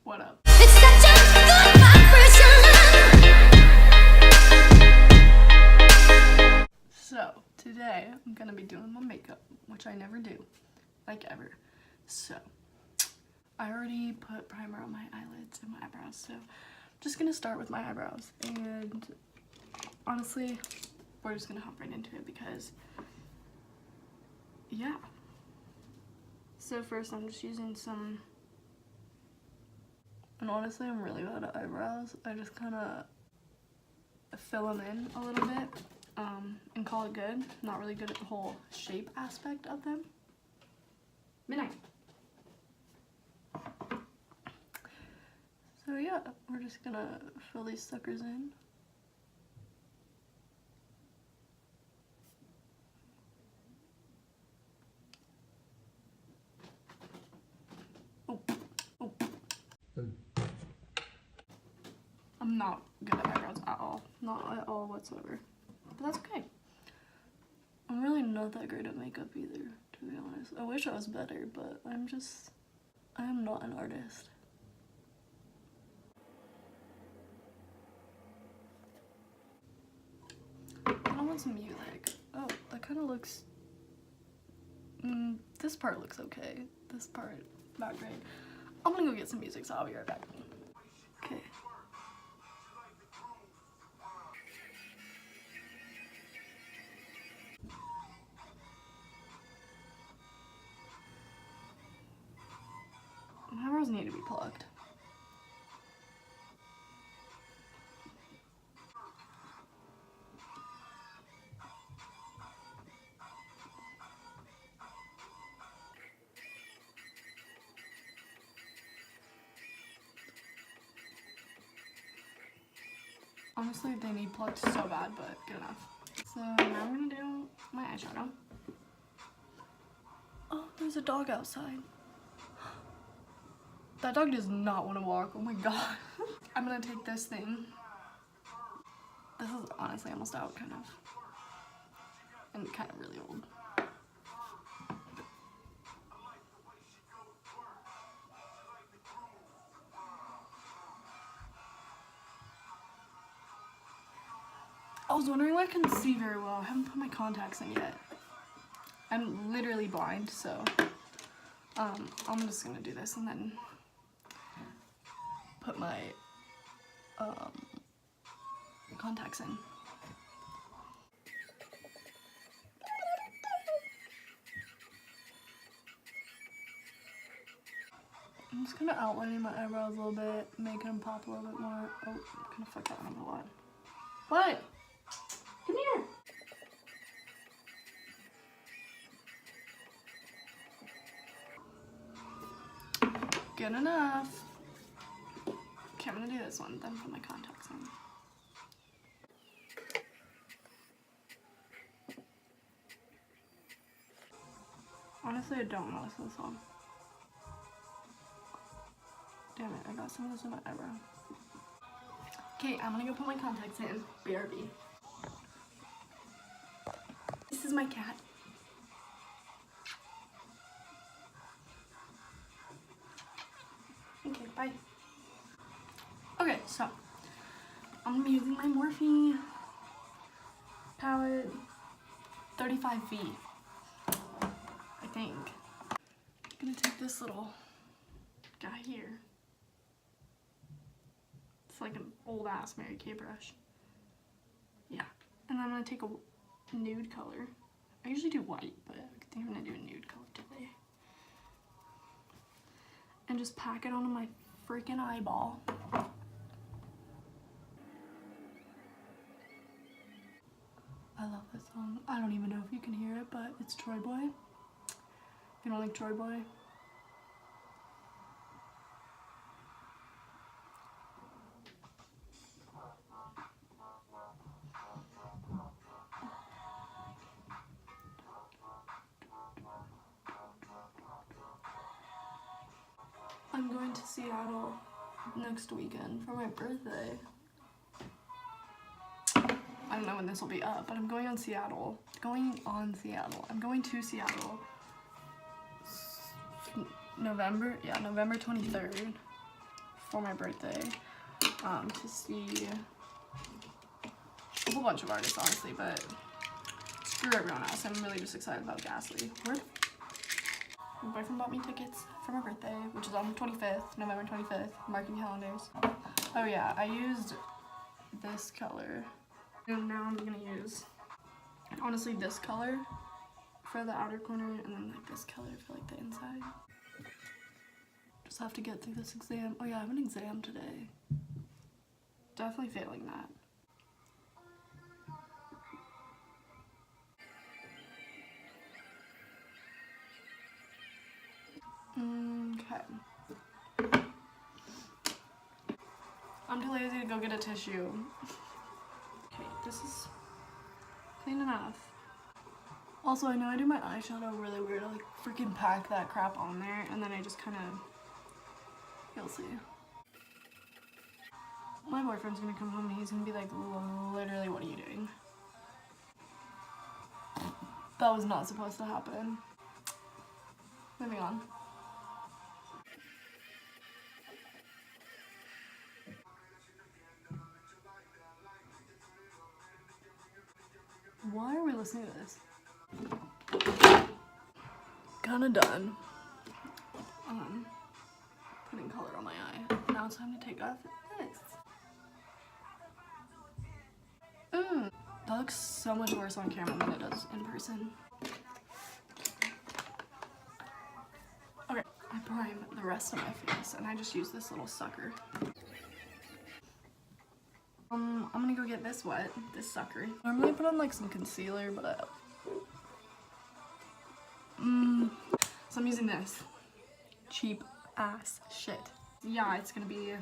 What up? It's such a good vibration. So, today I'm gonna be doing my makeup, which I never do, like ever. So, I already put primer on my eyelids and my eyebrows, so I'm just gonna start with my eyebrows. And honestly, we're just gonna hop right into it because, yeah. So first I'm just using some, and honestly I'm really bad at eyebrows. I just kind of fill them in a little bit and call it good. Not really good at the whole shape aspect of them. Midnight. So yeah, we're just gonna fill these suckers in. I'm not good at eyebrows at all. Not at all whatsoever. But that's okay. I'm really not that great at makeup either, to be honest. I wish I was better, but I am not an artist. I want some music. Oh, that kind of looks... this part looks okay. This part, not great. I'm gonna go get some music, so I'll be right back. Okay. My eyebrows need to be plucked. Honestly, they need plucked so bad, but good enough. So now I'm gonna do my eyeshadow. Oh, there's a dog outside. That dog does not want to walk. Oh my god. I'm gonna take this thing. This is honestly almost out, kind of. And kind of really old. I was wondering why I couldn't see very well. I haven't put my contacts in yet. I'm literally blind, so I'm just gonna do this and then put my contacts in. I'm just kind of outlining my eyebrows a little bit, making them pop a little bit more. Oh, I'm gonna fuck that one up a lot. What? Come here. Good enough. Okay, I'm gonna do this one, then put my contacts in. Honestly, I don't know this song. Damn it, I got some of this in my eyebrow. Okay, I'm gonna go put my contacts in. BRB. This is my cat. Okay, bye. Okay, so I'm gonna be using my Morphe palette 35V, I think. I'm gonna take this little guy here. It's like an old ass Mary Kay brush. Yeah, and I'm gonna take a nude color. I usually do white, but I think I'm gonna do a nude color today. And just pack it onto my freaking eyeball. I love this song. I don't even know if you can hear it, but it's Troy Boy. If you don't like Troy Boy, I'm going to Seattle next weekend for my birthday. I don't know when this will be up, but I'm going on Seattle. I'm going to Seattle. November 23rd for my birthday to see a whole bunch of artists, honestly, but screw everyone else. I'm really just excited about Ghastly. My boyfriend bought me tickets for my birthday, which is on the 25th, November 25th. Mark your calendars. Oh yeah, I used this color. And now I'm gonna use, honestly, this color for the outer corner, and then like this color for like the inside. Just have to get through this exam. Oh yeah, I have an exam today. Definitely failing that. Okay. I'm too lazy to go get a tissue. Okay, this is clean enough. Also, I know I do my eyeshadow really weird. I like freaking pack that crap on there, and then I just kind of, you'll see. My boyfriend's gonna come home and he's gonna be like, literally, what are you doing? That was not supposed to happen. Moving on. Why are we listening to this? Kinda done. Putting color on my eye. Now it's time to take off this. That looks so much worse on camera than it does in person. Okay, I prime the rest of my face and I just use this little sucker. I'm gonna go get this wet, this sucker. Normally I put on like some concealer, but so I'm using this cheap ass shit. Yeah, it's gonna be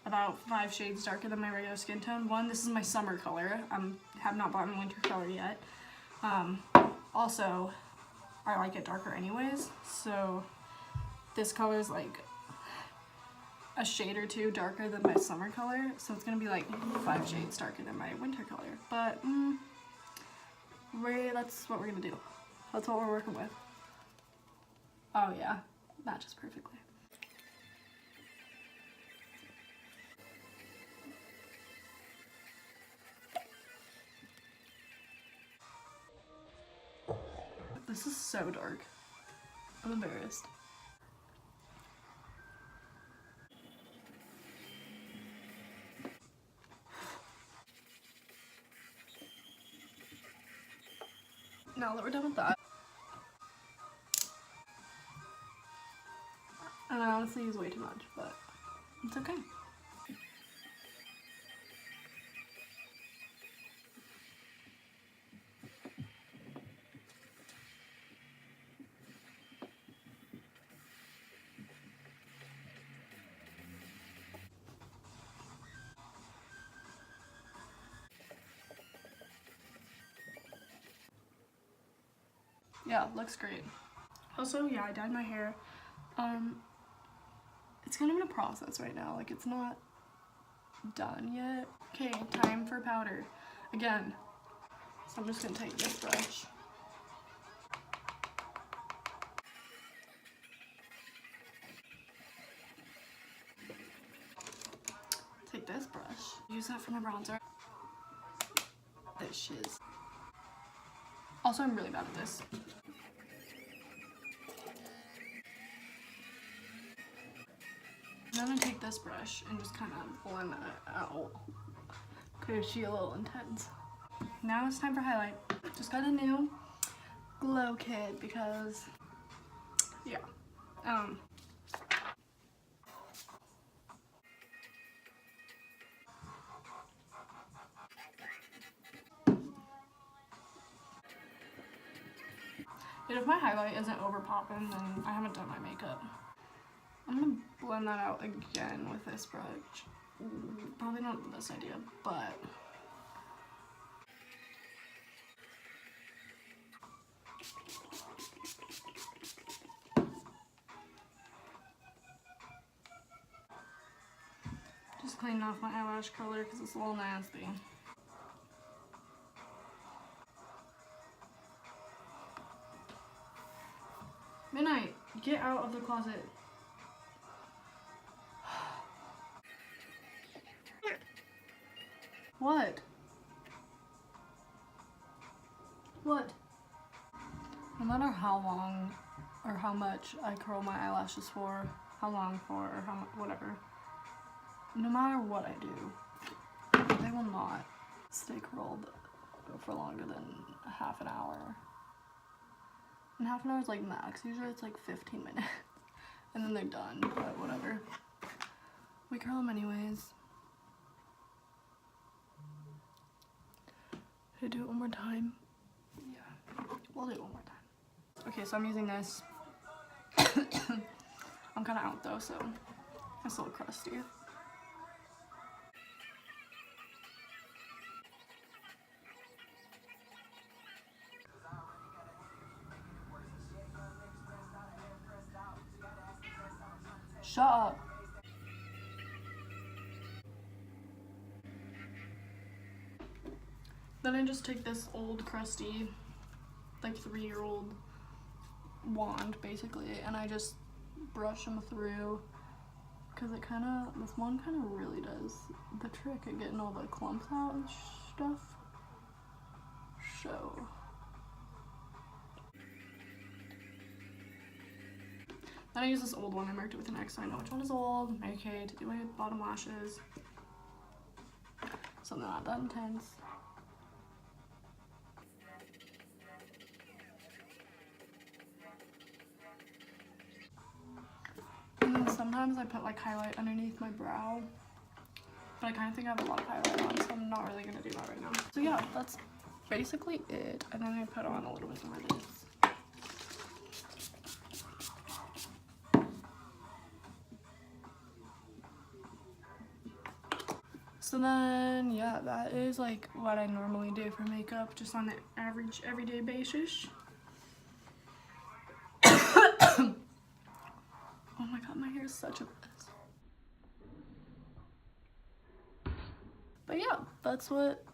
about 5 shades darker than my regular skin tone. One, this is my summer color. Have not bought my winter color yet. Also, I like it darker anyways, so this color is like a shade or 2 darker than my summer color, so it's gonna be like 5 shades darker than my winter color. But that's what we're gonna do. That's what we're working with. Oh yeah, matches perfectly. This is so dark. I'm embarrassed. Now that we're done with that, and I honestly use way too much, but it's okay. Yeah, looks great. Also, yeah, I dyed my hair. It's kind of in a process right now. Like, it's not done yet. Okay, time for powder. Again, so I'm just gonna take this brush. Take this brush. Use that for my bronzer. This shiz. Also, I'm really bad at this. I'm gonna take this brush and just kind of blend that out. Cause she's a little intense. Now it's time for highlight. Just got a new glow kit because, yeah. If my highlight isn't over popping, then I haven't done my makeup. I'm gonna blend that out again with this brush. Probably not the best idea, but just cleaning off my eyelash color because it's a little nasty. Midnight, get out of the closet. What? What? No matter how long or how much I curl my eyelashes for, how long for, or how much, whatever, no matter what I do, they will not stay curled for longer than half an hour. And half an hour is like max. Usually it's like 15 minutes. And then they're done, but whatever. We curl them anyways. Should I do it one more time? Yeah, we'll do it one more time. Okay, so I'm using this. I'm kind of out though, so it's a little crusty. Shut up. Then I just take this old crusty, like 3-year-old wand basically, and I just brush them through, because it kind of, this one kind of really does the trick at getting all the clumps out and stuff. So then I use this old one. I marked it with an X so I know which one is old. Okay, to do my bottom lashes. Something not that intense. And then sometimes I put like highlight underneath my brow, but I kind of think I have a lot of highlight on, so I'm not really gonna do that right now. So yeah, that's basically it. And then I put on a little bit more of this. So then, yeah, that is like what I normally do for makeup, just on the average everyday basis. Oh my god, my hair is such a mess. But yeah, that's what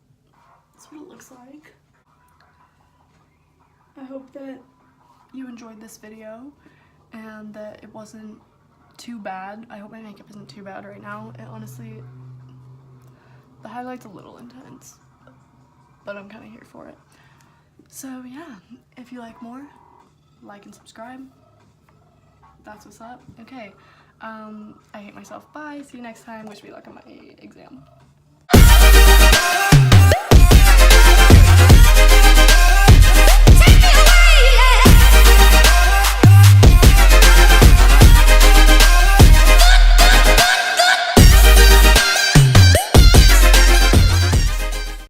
it looks like. I hope that you enjoyed this video and that it wasn't too bad. I hope my makeup isn't too bad right now. And honestly, the highlight's a little intense, but I'm kind of here for it. So yeah, if you like more, like and subscribe. That's what's up. Okay, I hate myself. Bye. See you next time. Wish me luck on my exam.